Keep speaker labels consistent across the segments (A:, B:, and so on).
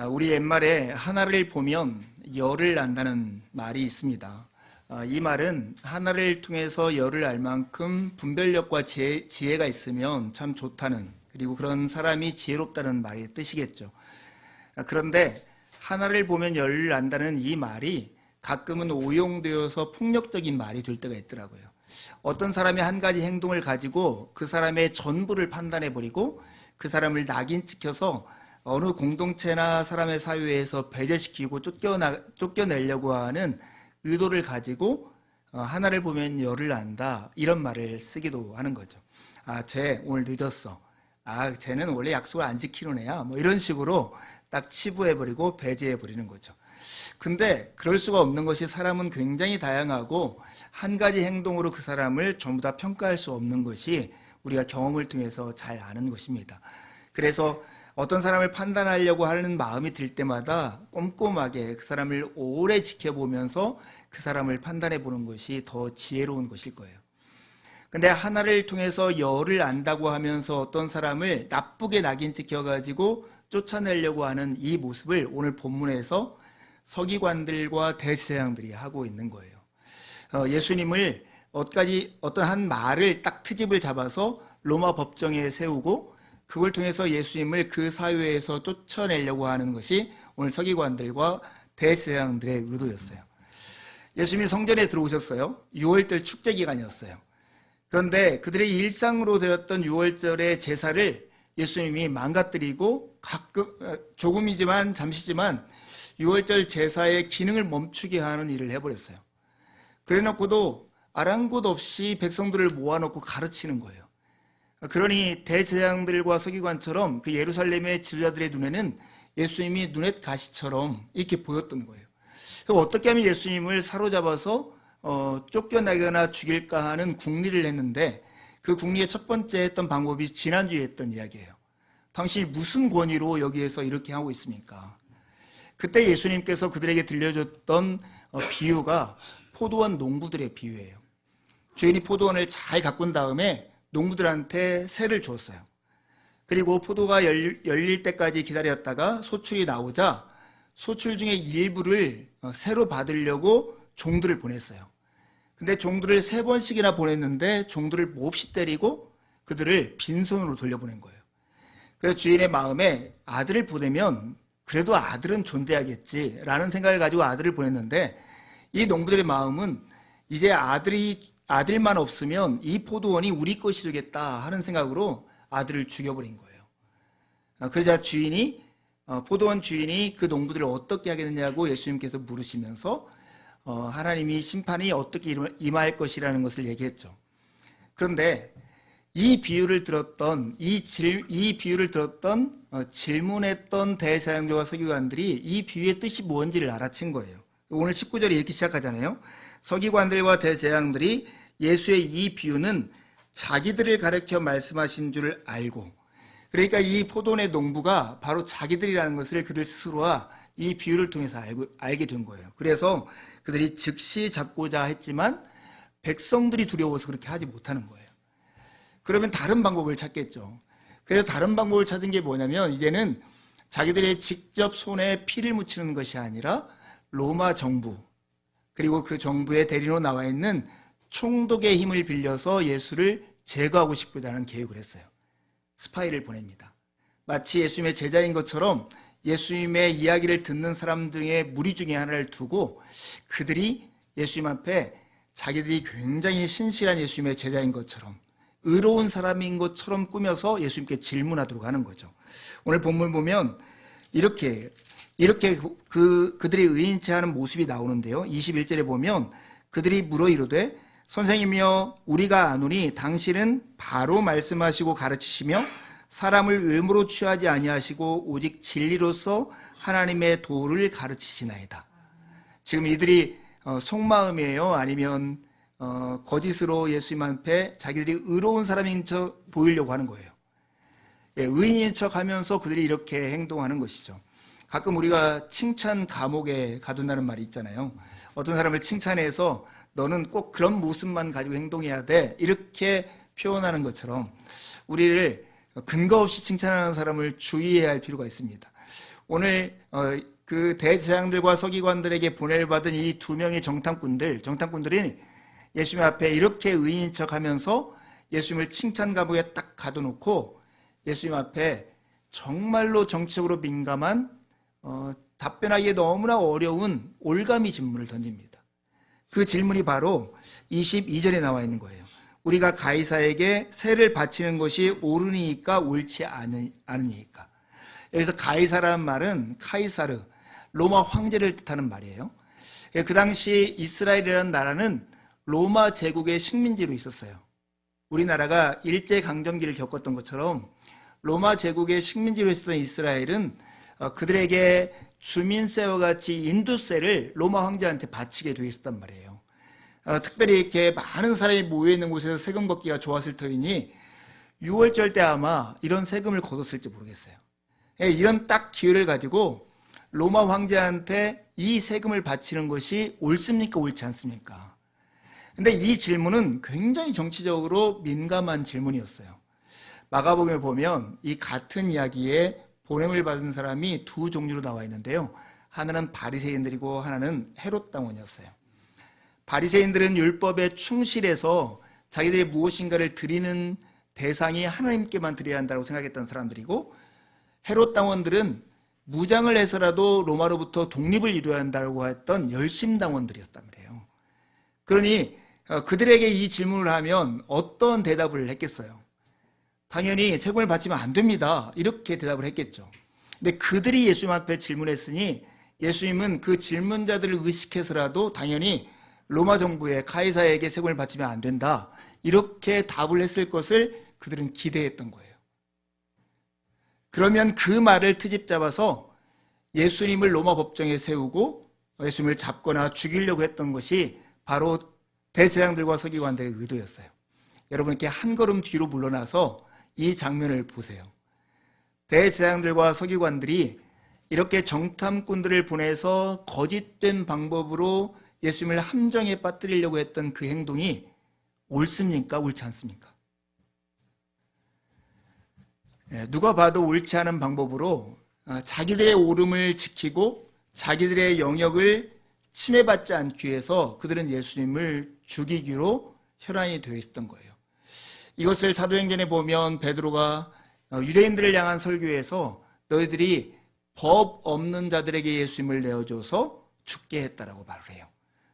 A: 우리 옛말에 하나를 보면 열을 난다는 말이 있습니다. 이 말은 하나를 통해서 열을 알 만큼 분별력과 지혜가 있으면 참 좋다는, 그리고 그런 사람이 지혜롭다는 말의 뜻이겠죠. 그런데 하나를 보면 열을 난다는 이 말이 가끔은 오용되어서 폭력적인 말이 될 때가 있더라고요. 어떤 사람이 한 가지 행동을 가지고 그 사람의 전부를 판단해버리고 그 사람을 낙인찍혀서 어느 공동체나 사람의 사회에서 배제시키고 쫓겨내려고 하는 의도를 가지고 하나를 보면 열을 난다, 이런 말을 쓰기도 하는 거죠. 쟤 오늘 늦었어. 쟤는 원래 약속을 안 지키는 애야. 뭐 이런 식으로 딱 치부해버리고 배제해버리는 거죠. 근데 그럴 수가 없는 것이, 사람은 굉장히 다양하고 한 가지 행동으로 그 사람을 전부 다 평가할 수 없는 것이 우리가 경험을 통해서 잘 아는 것입니다. 그래서 어떤 사람을 판단하려고 하는 마음이 들 때마다 꼼꼼하게 그 사람을 오래 지켜보면서 그 사람을 판단해 보는 것이 더 지혜로운 것일 거예요. 근데 하나를 통해서 열을 안다고 하면서 어떤 사람을 나쁘게 낙인 찍혀가지고 쫓아내려고 하는 이 모습을 오늘 본문에서 서기관들과 대제사장들이 하고 있는 거예요. 예수님을 어떤 한 말을 딱 트집을 잡아서 로마 법정에 세우고 그걸 통해서 예수님을 그 사회에서 쫓아내려고 하는 것이 오늘 서기관들과 대제사장들의 의도였어요. 예수님이 성전에 들어오셨어요. 6월절 축제 기간이었어요. 그런데 그들의 일상으로 되었던 6월절의 제사를 예수님이 망가뜨리고 조금이지만 잠시지만 6월절 제사의 기능을 멈추게 하는 일을 해버렸어요. 그래놓고도 아랑곳 없이 백성들을 모아놓고 가르치는 거예요. 그러니 대제사장들과 서기관처럼 그 예루살렘의 지도자들의 눈에는 예수님이 눈엣 가시처럼 이렇게 보였던 거예요. 그래서 어떻게 하면 예수님을 사로잡아서 쫓겨나거나 죽일까 하는 궁리를 했는데, 그 궁리의 첫 번째 했던 방법이 지난주에 했던 이야기예요. 당신이 무슨 권위로 여기에서 이렇게 하고 있습니까? 그때 예수님께서 그들에게 들려줬던 비유가 포도원 농부들의 비유예요. 주인이 포도원을 잘 가꾼 다음에 농부들한테 세를 주었어요. 그리고 포도가 열릴 때까지 기다렸다가 소출이 나오자 소출 중에 일부를 새로 받으려고 종들을 보냈어요. 근데 종들을 3번씩이나 보냈는데 종들을 몹시 때리고 그들을 빈손으로 돌려보낸 거예요. 그래서 주인의 마음에 아들을 보내면 그래도 아들은 존재하겠지라는 생각을 가지고 아들을 보냈는데, 이 농부들의 마음은 이제 아들만 없으면 이 포도원이 우리 것이 되겠다 하는 생각으로 아들을 죽여버린 거예요. 그러자 포도원 주인이 그 농부들을 어떻게 하겠느냐고 예수님께서 물으시면서 하나님이 심판이 어떻게 임할 것이라는 것을 얘기했죠. 그런데 이 비유를 들었던 질문했던 대제사장들과 서기관들이 이 비유의 뜻이 뭔지를 알아챈 거예요. 오늘 19절에 이렇게 시작하잖아요. 서기관들과 대제사장들이 예수의 이 비유는 자기들을 가르쳐 말씀하신 줄 알고, 그러니까 이 포도원의 농부가 바로 자기들이라는 것을 그들 스스로가 이 비유를 통해서 알게 된 거예요. 그래서 그들이 즉시 잡고자 했지만 백성들이 두려워서 그렇게 하지 못하는 거예요. 그러면 다른 방법을 찾겠죠. 그래서 다른 방법을 찾은 게 뭐냐면, 이제는 자기들의 직접 손에 피를 묻히는 것이 아니라 로마 정부, 그리고 그 정부의 대리로 나와 있는 총독의 힘을 빌려서 예수를 제거하고 싶고자 하는 계획을 했어요. 스파이를 보냅니다. 마치 예수님의 제자인 것처럼 예수님의 이야기를 듣는 사람들의 무리 중에 하나를 두고 그들이 예수님 앞에 자기들이 굉장히 신실한 예수님의 제자인 것처럼, 의로운 사람인 것처럼 꾸며서 예수님께 질문하도록 하는 거죠. 오늘 본문 보면 이렇게 그들이 의인체 하는 모습이 나오는데요. 21절에 보면 그들이 물어 이르되 선생님이여 우리가 아노니 당신은 바로 말씀하시고 가르치시며 사람을 외모로 취하지 아니하시고 오직 진리로서 하나님의 도를 가르치시나이다. 지금 이들이 속마음이에요? 아니면 거짓으로 예수님 앞에 자기들이 의로운 사람인 척 보이려고 하는 거예요. 의인인 척 하면서 그들이 이렇게 행동하는 것이죠. 가끔 우리가 칭찬 감옥에 가둔다는 말이 있잖아요. 어떤 사람을 칭찬해서 너는 꼭 그런 모습만 가지고 행동해야 돼, 이렇게 표현하는 것처럼 우리를 근거 없이 칭찬하는 사람을 주의해야 할 필요가 있습니다. 오늘 그 대제사장들과 서기관들에게 보냄을 받은 이 두 명의 정탐꾼들이 예수님 앞에 이렇게 의인인 척하면서 예수님을 칭찬 감옥에 딱 가둬놓고 예수님 앞에 정말로 정치적으로 민감한 답변하기에 너무나 어려운 올가미 질문을 던집니다. 그 질문이 바로 22절에 나와 있는 거예요. 우리가 가이사에게 세를 바치는 것이 옳으니까 옳지 않으니까. 여기서 가이사라는 말은 카이사르, 로마 황제를 뜻하는 말이에요. 그 당시 이스라엘이라는 나라는 로마 제국의 식민지로 있었어요. 우리나라가 일제강점기를 겪었던 것처럼 로마 제국의 식민지로 있었던 이스라엘은 그들에게 주민세와 같이 인두세를 로마 황제한테 바치게 되어 있었단 말이에요. 특별히 이렇게 많은 사람이 모여있는 곳에서 세금 걷기가 좋았을 터이니 6월절 때 아마 이런 세금을 걷었을지 모르겠어요. 이런 딱 기회를 가지고 로마 황제한테 이 세금을 바치는 것이 옳습니까? 옳지 않습니까? 근데 이 질문은 굉장히 정치적으로 민감한 질문이었어요. 마가복음에 보면 이 같은 이야기에 보냄을 받은 사람이 두 종류로 나와 있는데요. 하나는 바리새인들이고 하나는 헤롯 당원이었어요. 바리새인들은 율법에 충실해서 자기들이 무엇인가를 드리는 대상이 하나님께만 드려야 한다고 생각했던 사람들이고, 헤롯 당원들은 무장을 해서라도 로마로부터 독립을 이루어야 한다고 했던 열심 당원들이었단 말이에요. 그러니 그들에게 이 질문을 하면 어떤 대답을 했겠어요? 당연히 세금을 바치면 안 됩니다, 이렇게 대답을 했겠죠. 근데 그들이 예수님 앞에 질문했으니 예수님은 그 질문자들을 의식해서라도 당연히 로마 정부의 카이사에게 세금을 바치면 안 된다, 이렇게 답을 했을 것을 그들은 기대했던 거예요. 그러면 그 말을 트집 잡아서 예수님을 로마 법정에 세우고 예수님을 잡거나 죽이려고 했던 것이 바로 대제사장들과 서기관들의 의도였어요. 여러분, 이렇게 한 걸음 뒤로 물러나서 이 장면을 보세요. 대제사장들과 서기관들이 이렇게 정탐꾼들을 보내서 거짓된 방법으로 예수님을 함정에 빠뜨리려고 했던 그 행동이 옳습니까? 옳지 않습니까? 누가 봐도 옳지 않은 방법으로 자기들의 오름을 지키고 자기들의 영역을 침해받지 않기 위해서 그들은 예수님을 죽이기로 혈안이 되어 있었던 거예요. 이것을 사도행전에 보면 베드로가 유대인들을 향한 설교에서 너희들이 법 없는 자들에게 예수님을 내어줘서 죽게 했다라고 말을 해요.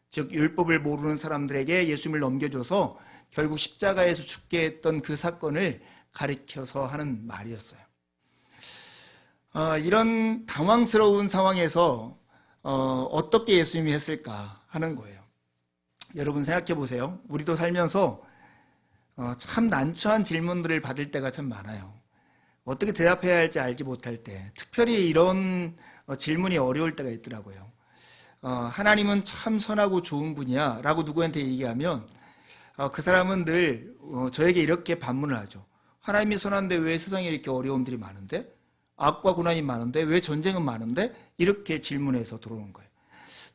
A: 즉 율법을 모르는 사람들에게 예수님을 넘겨줘서 결국 십자가에서 죽게 했던 그 사건을 가리켜서 하는 말이었어요. 이런 당황스러운 상황에서 어떻게 예수님이 했을까 하는 거예요. 여러분 생각해 보세요. 우리도 살면서 참 난처한 질문들을 받을 때가 참 많아요. 어떻게 대답해야 할지 알지 못할 때, 특별히 이런 질문이 어려울 때가 있더라고요. 하나님은 참 선하고 좋은 분이야 라고 누구한테 얘기하면 그 사람은 늘 저에게 이렇게 반문을 하죠. 하나님이 선한데 왜 세상에 이렇게 어려움들이 많은데? 악과 고난이 많은데? 왜 전쟁은 많은데? 이렇게 질문해서 들어오는 거예요.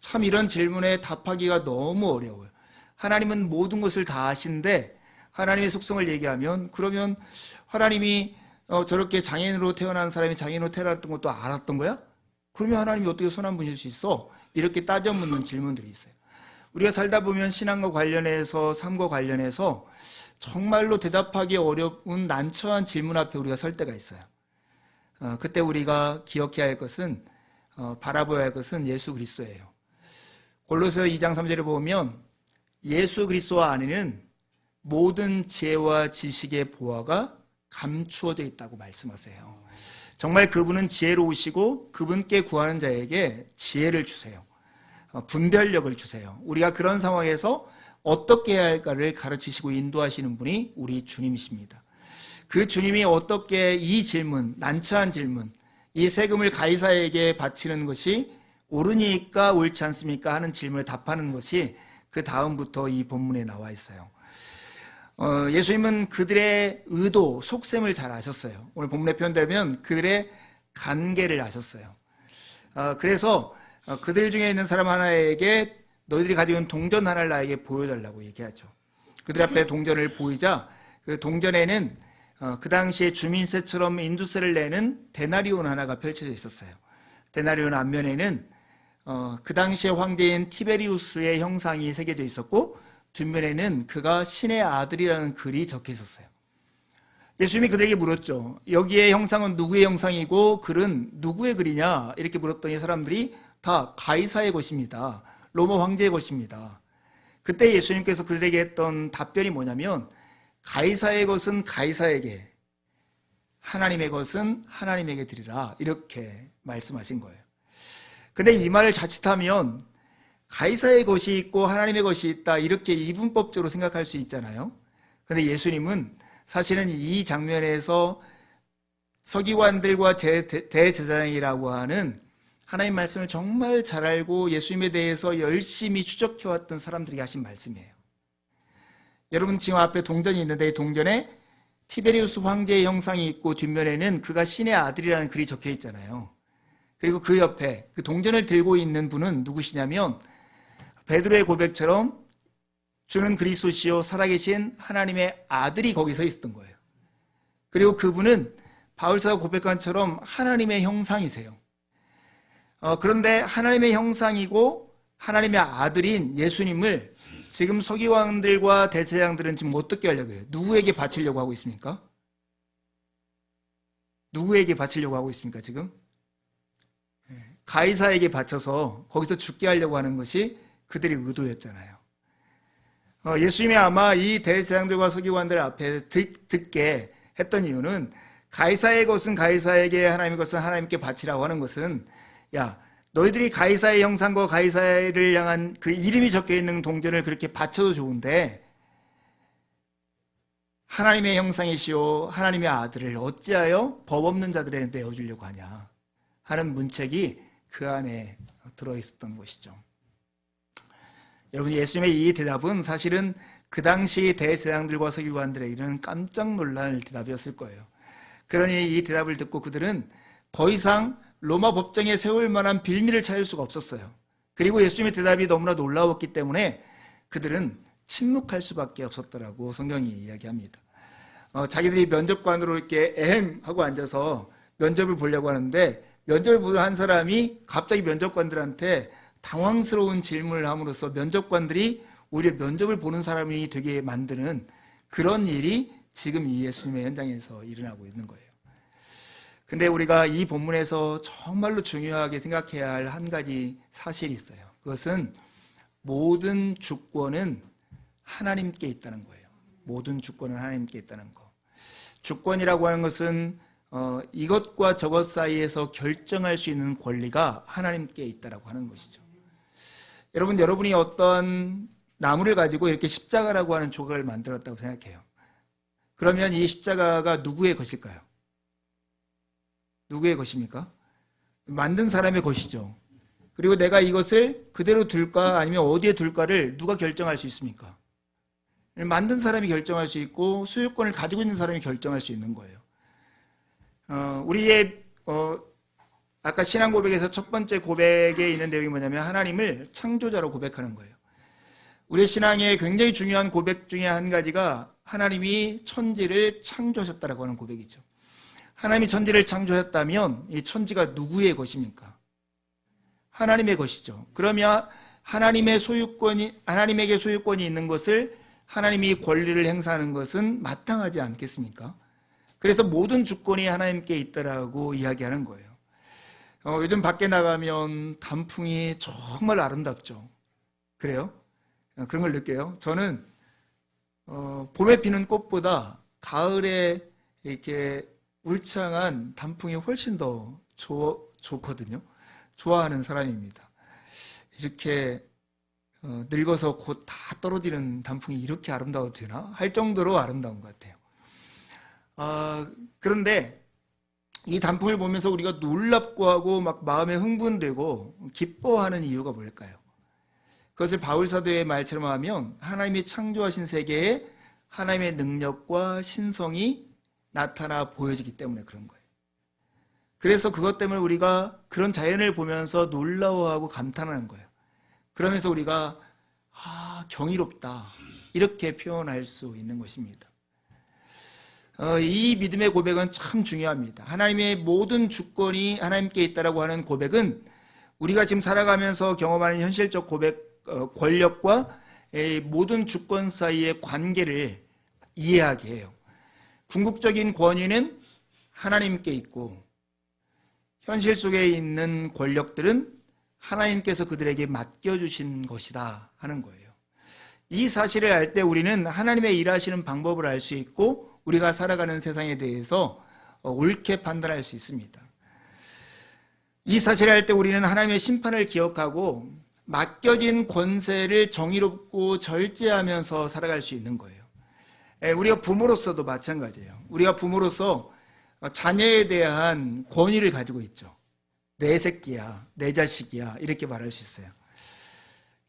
A: 참 이런 질문에 답하기가 너무 어려워요. 하나님은 모든 것을 다 아신데 하나님의 속성을 얘기하면, 그러면 하나님이 저렇게 장애인으로 태어난 사람이 장애인으로 태어났던 것도 알았던 거야? 그러면 하나님이 어떻게 선한 분일 수 있어? 이렇게 따져 묻는 질문들이 있어요. 우리가 살다 보면 신앙과 관련해서, 삶과 관련해서 정말로 대답하기 어려운 난처한 질문 앞에 우리가 설 때가 있어요. 그때 우리가 기억해야 할 것은, 바라보아야 할 것은 예수 그리스도예요. 골로새서 2장 3절에 보면 예수 그리스도 안에는 모든 지혜와 지식의 보화가 감추어져 있다고 말씀하세요. 정말 그분은 지혜로우시고 그분께 구하는 자에게 지혜를 주세요. 분별력을 주세요. 우리가 그런 상황에서 어떻게 해야 할까를 가르치시고 인도하시는 분이 우리 주님이십니다. 그 주님이 어떻게 이 질문, 난처한 질문, 이 세금을 가이사에게 바치는 것이 옳으니까 옳지 않습니까 하는 질문에 답하는 것이 그 다음부터 이 본문에 나와 있어요. 예수님은 그들의 의도, 속셈을 잘 아셨어요. 오늘 본문에 표현되면 그들의 관계를 아셨어요. 그래서 그들 중에 있는 사람 하나에게 너희들이 가지고 있는 동전 하나를 나에게 보여달라고 얘기하죠. 그들 앞에 동전을 보이자 그 동전에는 그 당시에 주민세처럼 인두세를 내는 데나리온 하나가 펼쳐져 있었어요. 데나리온 앞면에는 그 당시의 황제인 티베리우스의 형상이 새겨져 있었고 뒷면에는 그가 신의 아들이라는 글이 적혀 있었어요. 예수님이 그들에게 물었죠. 여기에 형상은 누구의 형상이고 글은 누구의 글이냐? 이렇게 물었더니 사람들이 다 가이사의 것입니다. 로마 황제의 것입니다. 그때 예수님께서 그들에게 했던 답변이 뭐냐면 가이사의 것은 가이사에게, 하나님의 것은 하나님에게 드리라, 이렇게 말씀하신 거예요. 근데 이 말을 자칫하면 가이사의 것이 있고 하나님의 것이 있다, 이렇게 이분법적으로 생각할 수 있잖아요. 근데 예수님은 사실은 이 장면에서 서기관들과 대제사장이라고 하는 하나님 말씀을 정말 잘 알고 예수님에 대해서 열심히 추적해왔던 사람들이 하신 말씀이에요. 여러분 지금 앞에 동전이 있는데 이 동전에 티베리우스 황제의 형상이 있고 뒷면에는 그가 신의 아들이라는 글이 적혀 있잖아요. 그리고 그 옆에 그 동전을 들고 있는 분은 누구시냐면 베드로의 고백처럼 주는 그리스도시요 살아계신 하나님의 아들이 거기 서 있었던 거예요. 그리고 그분은 바울사가 고백한 것처럼 하나님의 형상이세요. 그런데 하나님의 형상이고 하나님의 아들인 예수님을 지금 서기관들과 대제사장들은 지금 어떻게 하려고 해요? 누구에게 바치려고 하고 있습니까? 누구에게 바치려고 하고 있습니까 지금? 가이사에게 바쳐서 거기서 죽게 하려고 하는 것이 그들의 의도였잖아요. 예수님이 아마 이 대제사장들과 서기관들 앞에 듣게 했던 이유는 가이사의 것은 가이사에게, 하나님의 것은 하나님께 바치라고 하는 것은, 야, 너희들이 가이사의 형상과 가이사를 향한 그 이름이 적혀 있는 동전을 그렇게 바쳐도 좋은데 하나님의 형상이시오 하나님의 아들을 어찌하여 법 없는 자들에 내어주려고 하냐 하는 문책이 그 안에 들어있었던 것이죠. 여러분, 예수님의 이 대답은 사실은 그 당시 대제사장들과 서기관들에게는 깜짝 놀랄 대답이었을 거예요. 그러니 이 대답을 듣고 그들은 더 이상 로마 법정에 세울 만한 빌미를 찾을 수가 없었어요. 그리고 예수님의 대답이 너무나 놀라웠기 때문에 그들은 침묵할 수밖에 없었더라고 성경이 이야기합니다. 자기들이 면접관으로 이렇게 하고 앉아서 면접을 보려고 하는데 면접을 보는 한 사람이 갑자기 면접관들한테 당황스러운 질문을 함으로써 면접관들이 오히려 면접을 보는 사람이 되게 만드는 그런 일이 지금 이 예수님의 현장에서 일어나고 있는 거예요. 근데 우리가 이 본문에서 정말로 중요하게 생각해야 할 한 가지 사실이 있어요. 그것은 모든 주권은 하나님께 있다는 거예요. 모든 주권은 하나님께 있다는 거. 주권이라고 하는 것은 이것과 저것 사이에서 결정할 수 있는 권리가 하나님께 있다라고 하는 것이죠. 여러분이 어떤 나무를 가지고 이렇게 십자가라고 하는 조각을 만들었다고 생각해요. 그러면 이 십자가가 누구의 것일까요? 누구의 것입니까? 만든 사람의 것이죠. 그리고 내가 이것을 그대로 둘까 아니면 어디에 둘까를 누가 결정할 수 있습니까? 만든 사람이 결정할 수 있고 소유권을 가지고 있는 사람이 결정할 수 있는 거예요. 우리의 아까 신앙 고백에서 첫 번째 고백에 있는 내용이 뭐냐면 하나님을 창조자로 고백하는 거예요. 우리의 신앙의 굉장히 중요한 고백 중에 한 가지가 하나님이 천지를 창조하셨다라고 하는 고백이죠. 하나님이 천지를 창조하셨다면 이 천지가 누구의 것입니까? 하나님의 것이죠. 그러면 하나님에게 소유권이 있는 것을 하나님이 권리를 행사하는 것은 마땅하지 않겠습니까? 그래서 모든 주권이 하나님께 있다라고 이야기하는 거예요. 요즘 밖에 나가면 단풍이 정말 아름답죠. 그래요? 그런 걸 느껴요. 저는 봄에 피는 꽃보다 가을에 이렇게 울창한 단풍이 훨씬 더 좋거든요. 좋아하는 사람입니다. 이렇게 늙어서 곧 다 떨어지는 단풍이 이렇게 아름다워도 되나? 할 정도로 아름다운 것 같아요. 그런데 이 단풍을 보면서 우리가 놀랍고 하고 막 마음에 흥분되고 기뻐하는 이유가 뭘까요? 그것을 바울사도의 말처럼 하면 하나님이 창조하신 세계에 하나님의 능력과 신성이 나타나 보여지기 때문에 그런 거예요. 그래서 그것 때문에 우리가 그런 자연을 보면서 놀라워하고 감탄하는 거예요. 그러면서 우리가 경이롭다 이렇게 표현할 수 있는 것입니다. 이 믿음의 고백은 참 중요합니다. 하나님의 모든 주권이 하나님께 있다라고 하는 고백은 우리가 지금 살아가면서 경험하는 현실적 권력과 모든 주권 사이의 관계를 이해하게 해요. 궁극적인 권위는 하나님께 있고 현실 속에 있는 권력들은 하나님께서 그들에게 맡겨주신 것이다 하는 거예요. 이 사실을 알 때 우리는 하나님의 일하시는 방법을 알 수 있고 우리가 살아가는 세상에 대해서 옳게 판단할 수 있습니다. 이 사실을 알 때 우리는 하나님의 심판을 기억하고 맡겨진 권세를 정의롭고 절제하면서 살아갈 수 있는 거예요. 우리가 부모로서도 마찬가지예요. 우리가 부모로서 자녀에 대한 권위를 가지고 있죠. 내 새끼야, 내 자식이야 이렇게 말할 수 있어요.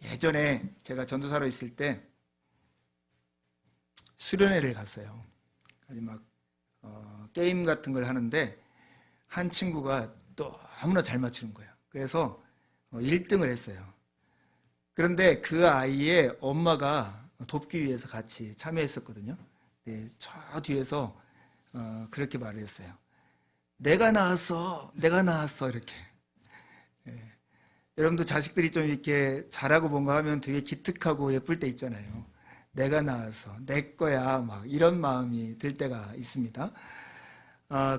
A: 예전에 제가 전도사로 있을 때 수련회를 갔어요. 아주 막 게임 같은 걸 하는데 한 친구가 너무나 잘 맞추는 거예요. 그래서 1등을 했어요. 그런데 그 아이의 엄마가 돕기 위해서 같이 참여했었거든요. 네, 저 뒤에서 그렇게 말을 했어요. 내가 낳았어 이렇게. 네. 여러분도 자식들이 좀 이렇게 잘하고 뭔가 하면 되게 기특하고 예쁠 때 있잖아요. 내가 낳았어, 내 거야, 막 이런 마음이 들 때가 있습니다.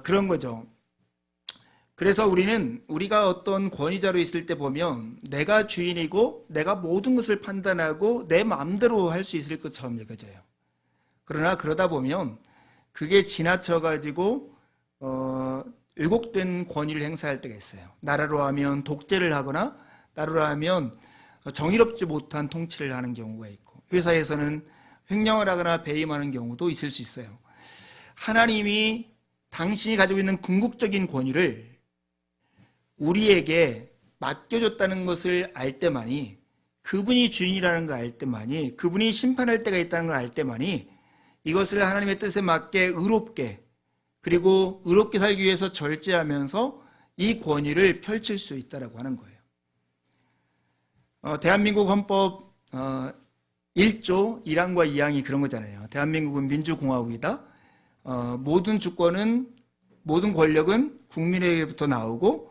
A: 그런 거죠. 그래서 우리가 어떤 권위자로 있을 때 보면 내가 주인이고 내가 모든 것을 판단하고 내 마음대로 할 수 있을 것처럼 여겨져요. 그러나 그러다 보면 그게 지나쳐가지고 왜곡된 권위를 행사할 때가 있어요. 나라로 하면 독재를 하거나 나라로 하면 정의롭지 못한 통치를 하는 경우가 있고 회사에서는 횡령을 하거나 배임하는 경우도 있을 수 있어요. 하나님이 당신이 가지고 있는 궁극적인 권위를 우리에게 맡겨줬다는 것을 알 때만이 그분이 주인이라는 걸 알 때만이 그분이 심판할 때가 있다는 걸 알 때만이 이것을 하나님의 뜻에 맞게 의롭게 그리고 의롭게 살기 위해서 절제하면서 이 권위를 펼칠 수 있다고 하는 거예요. 대한민국 헌법 1조 1항과 2항이 그런 거잖아요. 대한민국은 민주공화국이다. 모든 주권은 모든 권력은 국민에게부터 나오고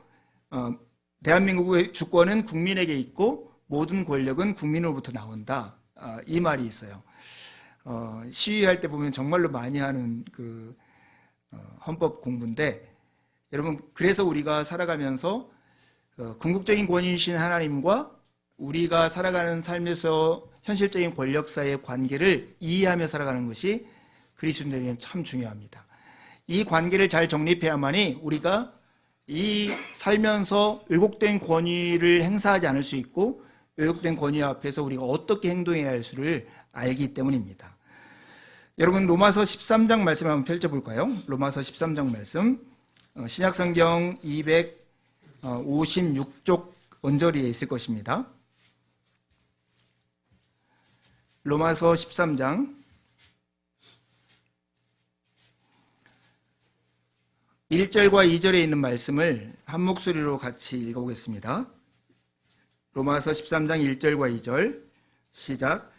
A: 대한민국의 주권은 국민에게 있고 모든 권력은 국민으로부터 나온다. 이 말이 있어요. 시위할 때 보면 정말로 많이 하는 그 헌법 공부인데 여러분 그래서 우리가 살아가면서 궁극적인 권위이신 하나님과 우리가 살아가는 삶에서 현실적인 권력 사이의 관계를 이해하며 살아가는 것이 그리스도인에게는 참 중요합니다. 이 관계를 잘 정립해야만이 우리가 이 살면서 왜곡된 권위를 행사하지 않을 수 있고 왜곡된 권위 앞에서 우리가 어떻게 행동해야 할 수를 알기 때문입니다. 여러분 로마서 13장 말씀 한번 펼쳐볼까요? 로마서 13장 말씀 신약성경 256쪽 언저리에 있을 것입니다. 로마서 13장 1절과 2절에 있는 말씀을 한 목소리로 같이 읽어보겠습니다. 로마서 13장 1절과 2절 시작.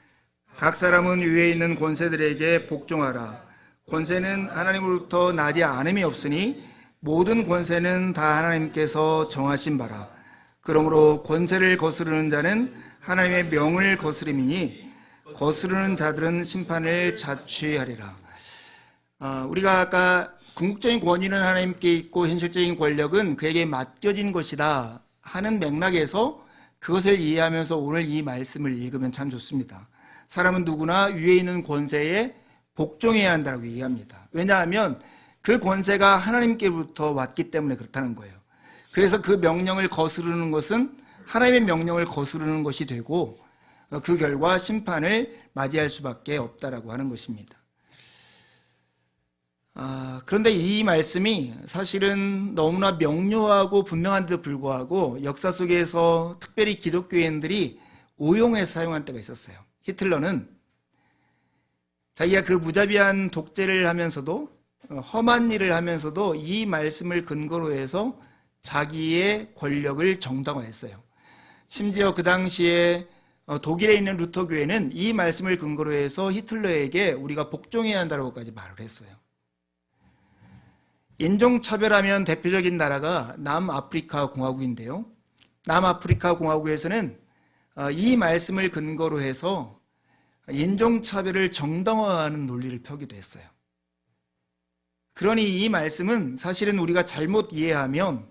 A: 각 사람은 위에 있는 권세들에게 복종하라. 권세는 하나님으로부터 나지 않음이 없으니 모든 권세는 다 하나님께서 정하신 바라. 그러므로 권세를 거스르는 자는 하나님의 명을 거스름이니 거스르는 자들은 심판을 자취하리라. 우리가 아까 궁극적인 권위는 하나님께 있고 현실적인 권력은 그에게 맡겨진 것이다 하는 맥락에서 그것을 이해하면서 오늘 이 말씀을 읽으면 참 좋습니다. 사람은 누구나 위에 있는 권세에 복종해야 한다고 얘기합니다. 왜냐하면 그 권세가 하나님께로부터 왔기 때문에 그렇다는 거예요. 그래서 그 명령을 거스르는 것은 하나님의 명령을 거스르는 것이 되고 그 결과 심판을 맞이할 수밖에 없다라고 하는 것입니다. 그런데 이 말씀이 사실은 너무나 명료하고 분명한데도 불구하고 역사 속에서 특별히 기독교인들이 오용해서 사용한 때가 있었어요. 히틀러는 자기가 그 무자비한 독재를 하면서도 험한 일을 하면서도 이 말씀을 근거로 해서 자기의 권력을 정당화했어요. 심지어 그 당시에 독일에 있는 루터 교회는 이 말씀을 근거로 해서 히틀러에게 우리가 복종해야 한다고까지 말을 했어요. 인종차별하면 대표적인 나라가 남아프리카 공화국인데요. 남아프리카 공화국에서는 이 말씀을 근거로 해서 인종차별을 정당화하는 논리를 펴기도 했어요. 그러니 이 말씀은 사실은 우리가 잘못 이해하면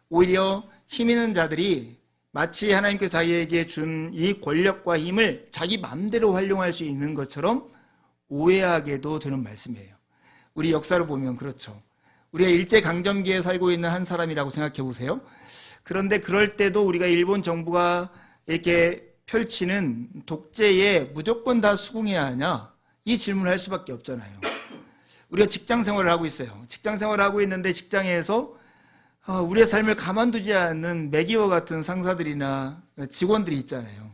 A: 오히려 힘 있는 자들이 마치 하나님께서 자기에게 준 이 권력과 힘을 자기 마음대로 활용할 수 있는 것처럼 오해하게도 되는 말씀이에요. 우리 역사로 보면 그렇죠. 우리가 일제강점기에 살고 있는 한 사람이라고 생각해 보세요. 그런데 그럴 때도 우리가 일본 정부가 이렇게 펼치는 독재에 무조건 다 수긍해야 하냐? 이 질문을 할 수밖에 없잖아요. 우리가 직장 생활을 하고 있어요. 직장 생활을 하고 있는데 직장에서 우리의 삶을 가만두지 않는 매기와 같은 상사들이나 직원들이 있잖아요.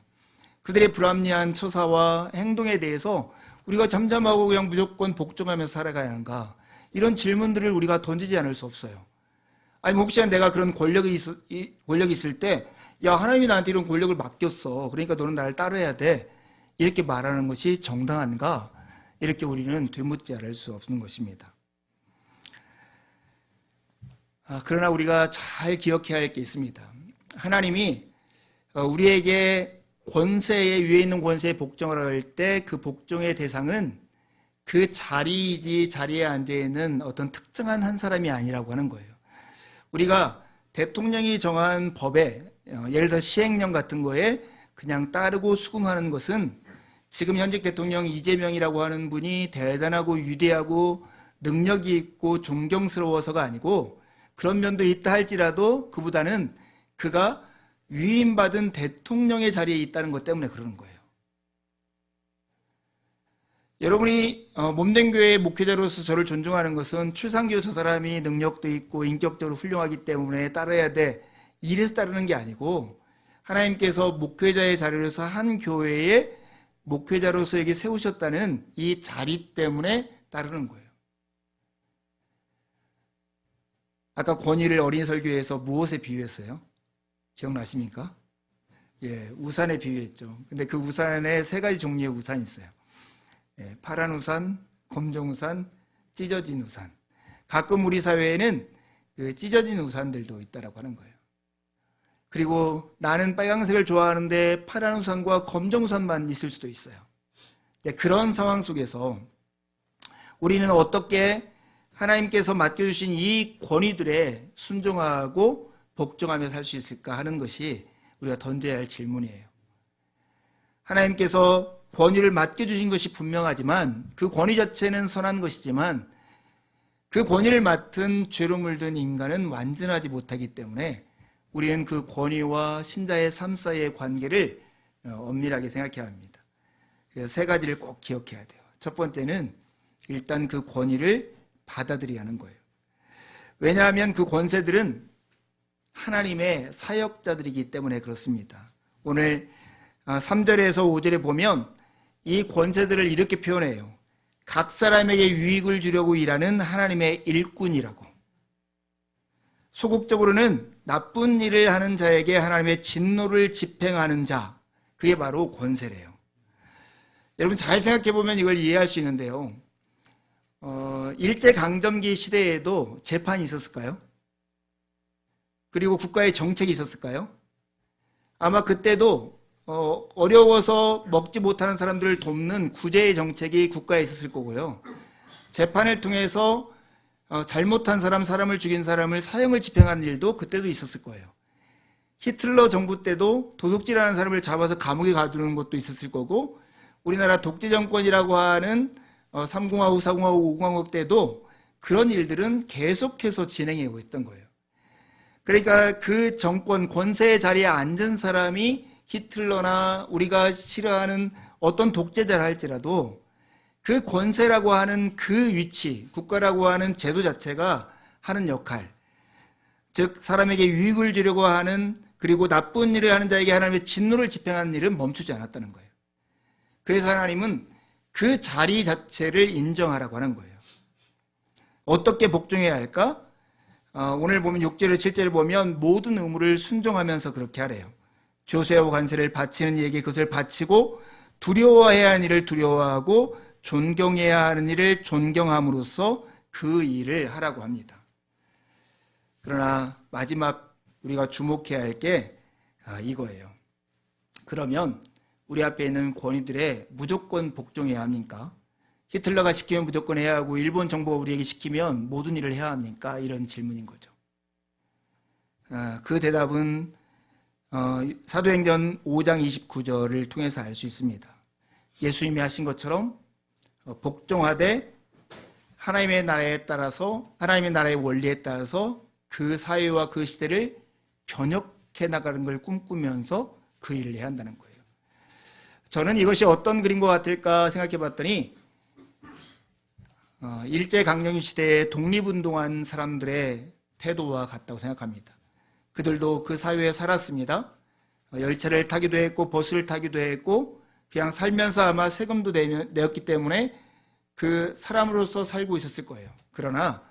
A: 그들의 불합리한 처사와 행동에 대해서 우리가 잠잠하고 그냥 무조건 복종하면서 살아가야 하는가? 이런 질문들을 우리가 던지지 않을 수 없어요. 아니, 혹시 내가 그런 권력이 있을 때, 야, 하나님이 나한테 이런 권력을 맡겼어. 그러니까 너는 나를 따라야 돼. 이렇게 말하는 것이 정당한가? 이렇게 우리는 되묻지 않을 수 없는 것입니다. 그러나 우리가 잘 기억해야 할 게 있습니다. 하나님이 우리에게 위에 있는 권세에 복종하라 할 때 그 복종의 대상은 그 자리에 앉아있는 어떤 특정한 한 사람이 아니라고 하는 거예요. 우리가 대통령이 정한 법에, 예를 들어 시행령 같은 거에 그냥 따르고 수긍하는 것은 지금 현직 대통령 이재명이라고 하는 분이 대단하고 위대하고 능력이 있고 존경스러워서가 아니고, 그런 면도 있다 할지라도 그보다는 그가 위임받은 대통령의 자리에 있다는 것 때문에 그러는 거예요. 여러분이 몸된 교회의 목회자로서 저를 존중하는 것은 최상규 저 사람이 능력도 있고 인격적으로 훌륭하기 때문에 따라야 돼, 이래서 따르는 게 아니고, 하나님께서 목회자의 자리로서 한 교회의 목회자로서에게 세우셨다는 이 자리 때문에 따르는 거예요. 아까 권위를 어린 설교에서 무엇에 비유했어요? 기억나십니까? 예, 우산에 비유했죠. 근데 그 우산에 3가지 종류의 우산이 있어요. 예, 파란 우산, 검정 우산, 찢어진 우산. 가끔 우리 사회에는 그 찢어진 우산들도 있다라고 하는 거예요. 그리고 나는 빨간색을 좋아하는데 파란 우산과 검정 우산만 있을 수도 있어요. 네, 그런 상황 속에서 우리는 어떻게 하나님께서 맡겨주신 이 권위들에 순종하고 복종하며 살 수 있을까 하는 것이 우리가 던져야 할 질문이에요. 하나님께서 권위를 맡겨주신 것이 분명하지만 그 권위 자체는 선한 것이지만 그 권위를 맡은 죄로 물든 인간은 완전하지 못하기 때문에 우리는 그 권위와 신자의 삶 사이의 관계를 엄밀하게 생각해야 합니다. 그래서 3가지를 꼭 기억해야 돼요. 첫 번째는 일단 그 권위를 받아들여야 하는 거예요. 왜냐하면 그 권세들은 하나님의 사역자들이기 때문에 그렇습니다. 오늘 3절에서 5절에 보면 이 권세들을 이렇게 표현해요. 각 사람에게 유익을 주려고 일하는 하나님의 일꾼이라고. 소극적으로는 나쁜 일을 하는 자에게 하나님의 진노를 집행하는 자, 그게 바로 권세래요. 여러분 잘 생각해 보면 이걸 이해할 수 있는데요. 일제강점기 시대에도 재판이 있었을까요? 그리고 국가의 정책이 있었을까요? 아마 그때도 어려워서 먹지 못하는 사람들을 돕는 구제의 정책이 국가에 있었을 거고요. 재판을 통해서 잘못한 사람을 죽인 사람을 사형을 집행하는 일도 그때도 있었을 거예요. 히틀러 정부 때도 도둑질하는 사람을 잡아서 감옥에 가두는 것도 있었을 거고, 우리나라 독재 정권이라고 하는 3공화국, 4공화국, 5공화국 때도 그런 일들은 계속해서 진행하고 있던 거예요. 그러니까 그 정권, 권세의 자리에 앉은 사람이 히틀러나 우리가 싫어하는 어떤 독재자를 할지라도 그 권세라고 하는 그 위치, 국가라고 하는 제도 자체가 하는 역할, 즉 사람에게 유익을 주려고 하는, 그리고 나쁜 일을 하는 자에게 하나님의 진노를 집행하는 일은 멈추지 않았다는 거예요. 그래서 하나님은 그 자리 자체를 인정하라고 하는 거예요. 어떻게 복종해야 할까? 오늘 보면 6절에 7절에 보면 모든 의무를 순종하면서 그렇게 하래요. 조세와 관세를 바치는 이에게 그것을 바치고, 두려워해야 하는 일을 두려워하고 존경해야 하는 일을 존경함으로써 그 일을 하라고 합니다. 그러나 마지막 우리가 주목해야 할 게 이거예요. 그러면 우리 앞에 있는 권위들에 무조건 복종해야 합니까? 히틀러가 시키면 무조건 해야 하고 일본 정부가 우리에게 시키면 모든 일을 해야 합니까? 이런 질문인 거죠. 그 대답은 사도행전 5장 29절을 통해서 알 수 있습니다. 예수님이 하신 것처럼 복종하되 하나님의 나라에 따라서, 하나님의 나라의 원리에 따라서 그 사회와 그 시대를 변혁해 나가는 걸 꿈꾸면서 그 일을 해야 한다는 거예요. 저는 이것이 어떤 그림과 같을까 생각해 봤더니 일제강점기 시대에 독립운동한 사람들의 태도와 같다고 생각합니다. 그들도 그 사회에 살았습니다. 열차를 타기도 했고 버스를 타기도 했고 그냥 살면서 아마 세금도 내었기 때문에 그 사람으로서 살고 있었을 거예요. 그러나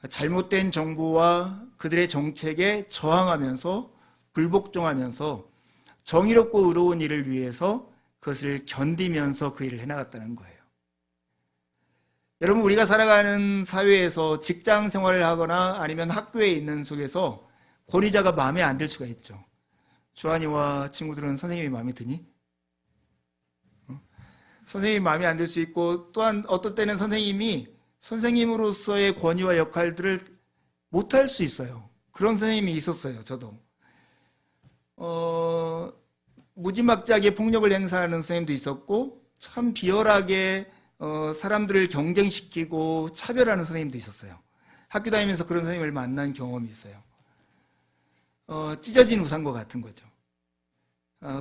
A: 잘못된 정부와 그들의 정책에 저항하면서 불복종하면서 정의롭고 의로운 일을 위해서 그것을 견디면서 그 일을 해나갔다는 거예요. 여러분, 우리가 살아가는 사회에서 직장 생활을 하거나 아니면 학교에 있는 속에서 권위자가 마음에 안 들 수가 있죠. 주한이와 친구들은 선생님이 마음에 드니? 선생님이 마음에 안 들 수 있고, 또한 어떨 때는 선생님이 선생님으로서의 권위와 역할들을 못할 수 있어요. 그런 선생님이 있었어요. 저도 무지막지하게 폭력을 행사하는 선생님도 있었고, 참 비열하게 사람들을 경쟁시키고 차별하는 선생님도 있었어요. 학교 다니면서 그런 선생님을 만난 경험이 있어요. 찢어진 우산과 같은 거죠.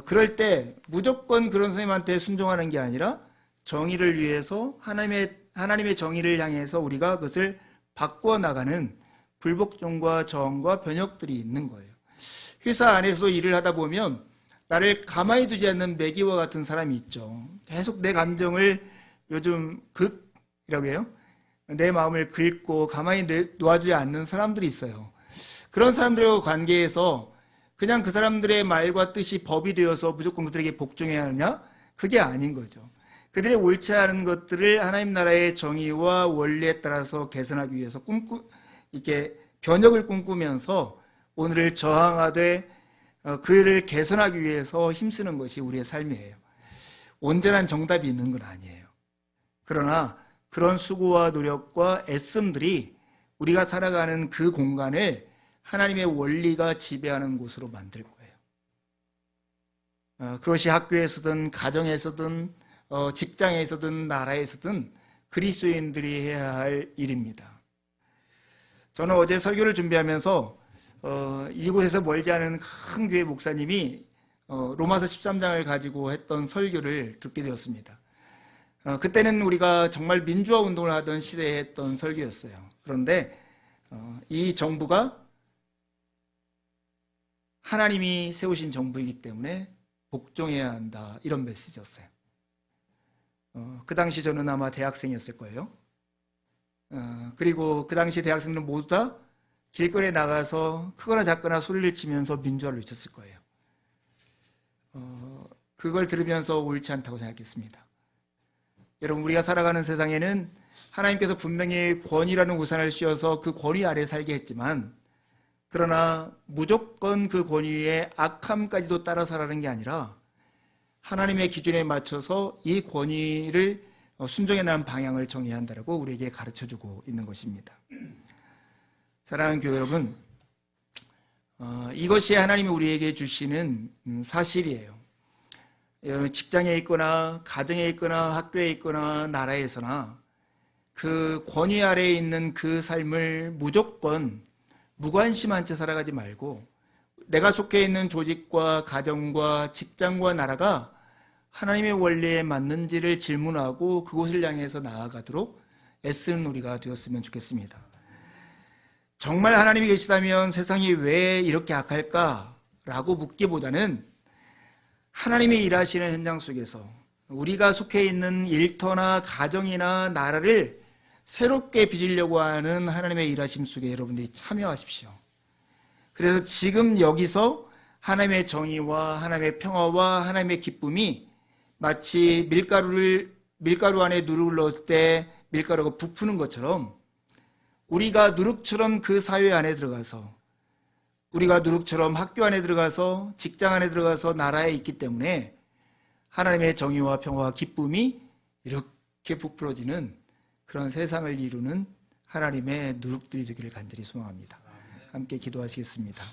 A: 그럴 때 무조건 그런 선생님한테 순종하는 게 아니라 정의를 위해서 하나님의 정의를 향해서 우리가 그것을 바꾸어 나가는 불복종과 저항과 변혁들이 있는 거예요. 회사 안에서 일을 하다 보면 나를 가만히 두지 않는 매기와 같은 사람이 있죠. 계속 내 감정을 요즘 긁이라고 해요. 내 마음을 긁고 가만히 놓아주지 않는 사람들이 있어요. 그런 사람들과 관계에서 그냥 그 사람들의 말과 뜻이 법이 되어서 무조건 그들에게 복종해야 하느냐? 그게 아닌 거죠. 그들의 옳지 않은 것들을 하나님 나라의 정의와 원리에 따라서 개선하기 위해서 이렇게 변혁을 꿈꾸면서 오늘을 저항하되 그 일을 개선하기 위해서 힘쓰는 것이 우리의 삶이에요. 온전한 정답이 있는 건 아니에요. 그러나 그런 수고와 노력과 애씀들이 우리가 살아가는 그 공간을 하나님의 원리가 지배하는 곳으로 만들 거예요. 그것이 학교에서든 가정에서든 직장에서든 나라에서든 그리스도인들이 해야 할 일입니다. 저는 어제 설교를 준비하면서 이곳에서 멀지 않은 큰 교회 목사님이 로마서 13장을 가지고 했던 설교를 듣게 되었습니다. 그때는 우리가 정말 민주화 운동을 하던 시대에 했던 설교였어요. 그런데 이 정부가 하나님이 세우신 정부이기 때문에 복종해야 한다, 이런 메시지였어요. 그 당시 저는 아마 대학생이었을 거예요. 그리고 그 당시 대학생들은 모두 다 길거리에 나가서 크거나 작거나 소리를 치면서 민주화를 외쳤을 거예요. 그걸 들으면서 옳지 않다고 생각했습니다. 여러분, 우리가 살아가는 세상에는 하나님께서 분명히 권위라는 우산을 씌워서 그 권위 아래 살게 했지만, 그러나 무조건 그 권위의 악함까지도 따라 살아가는 게 아니라 하나님의 기준에 맞춰서 이 권위를 순종해 나가는 방향을 정해야 한다고 우리에게 가르쳐주고 있는 것입니다. 사랑하는 교회 여러분, 이것이 하나님이 우리에게 주시는 사실이에요. 직장에 있거나 가정에 있거나 학교에 있거나 나라에서나 그 권위 아래에 있는 그 삶을 무조건 무관심한 채 살아가지 말고, 내가 속해 있는 조직과 가정과 직장과 나라가 하나님의 원리에 맞는지를 질문하고 그곳을 향해서 나아가도록 애쓰는 우리가 되었으면 좋겠습니다. 정말 하나님이 계시다면 세상이 왜 이렇게 악할까라고 묻기보다는 하나님이 일하시는 현장 속에서 우리가 속해 있는 일터나 가정이나 나라를 새롭게 빚으려고 하는 하나님의 일하심 속에 여러분들이 참여하십시오. 그래서 지금 여기서 하나님의 정의와 하나님의 평화와 하나님의 기쁨이 마치 밀가루 안에 누를 넣을 때 밀가루가 부푸는 것처럼 우리가 누룩처럼 그 사회 안에 들어가서, 우리가 누룩처럼 학교 안에 들어가서, 직장 안에 들어가서 나라에 있기 때문에 하나님의 정의와 평화와 기쁨이 이렇게 부풀어지는 그런 세상을 이루는 하나님의 누룩들이 되기를 간절히 소망합니다. 함께 기도하시겠습니다.